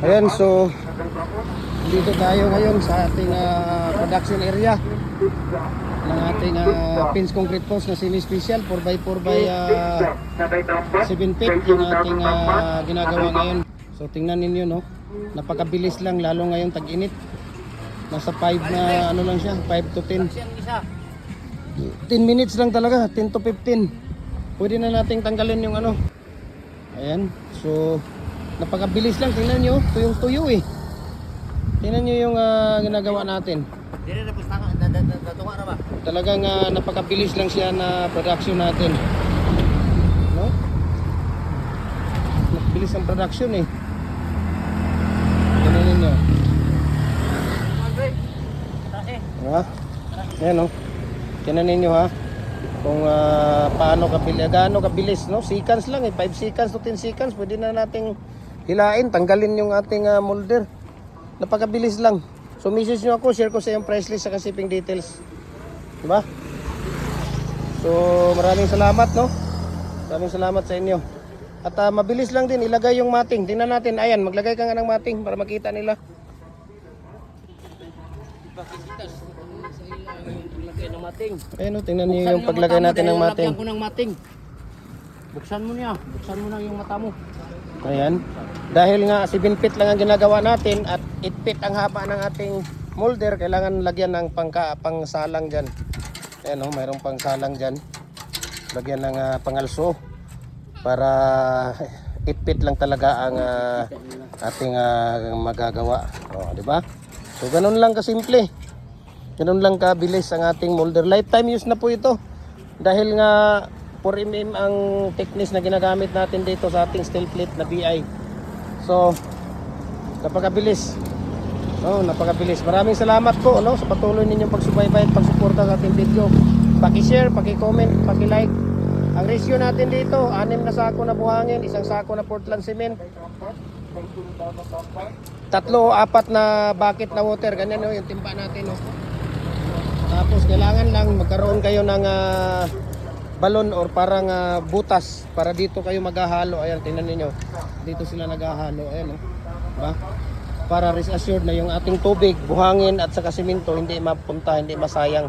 Ayan, so dito tayo ngayon sa ating production area ng ating pins concrete post na semi-special 4x4 by 7 feet yung ating ginagawa ngayon. So tingnan ninyo, no, napakabilis lang, lalo ngayong tag-init. Nasa 5 na ano lang siya, 5 to 10 minutes lang talaga, 10 to 15. Pwede na nating tanggalin yung ano. Ayan, so napakabilis lang, tingnan nyo, tuyong-tuyo eh. Tingnan nyo yung ginagawa natin. Talagang napakabilis lang siya na production natin, no? Napakabilis ang production eh. Tingnan nyo. Ha? Ayan, no? Tingnan ninyo, ha, kung gaano kabilis, no? Seconds lang eh, 5 seconds to 10 seconds pwede na nating hilain, tanggalin yung ating molder. Napakabilis lang. So message nyo ako, share ko sa yung price list sa shipping details, diba? So maraming salamat, no? Maraming salamat sa inyo. At mabilis lang din ilagay yung mating. Tingnan natin, ayan, maglagay ka nga ng mating para makita nila. Ayan, no, tingnan niyo yung paglagay natin ng mating. Lagyan ko ng mating. Buksan mo niya, buksan mo na yung mata mo. Ayan. Dahil nga 7 feet lang ang ginagawa natin at 8 feet ang haba ng ating molder, kailangan lagyan ng pangsalang dyan. Ayan, no, mayroong pangsalang dyan. Lagyan ng pangalso para 8 feet lang talaga ang ating magagawa. O, di ba? So ganun lang kasimple. Ganun lang kabilis ang ating molder. Lifetime use na po ito. Dahil nga 4mm ang thickness na ginagamit natin dito sa ating steel plate na BI. So, napakabilis. No, napakabilis. Maraming salamat po, no, sa patuloy ninyong pagsubaybay at pagsuporta sa ating video. Paki-share, paki-comment, paki-like. Ang ratio natin dito, 6 na sako na buhangin, 1 sako na Portland cement, 3 o 4 na bucket na water. Ganyan, no, yung timba natin, no. Tapos kailangan lang magkaroon kayo ng balon or parang butas para dito kayo maghahalo. Ayan, tingnan niyo. Dito sila naghahalo. Ayan, oh. Diba? Para rest assured na yung ating tubig, buhangin at saka simento hindi mapunta, hindi masayang.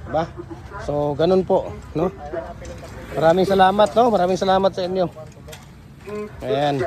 Diba? So, ganun po, no? Maraming salamat, no? Maraming salamat sa inyo. Ayan.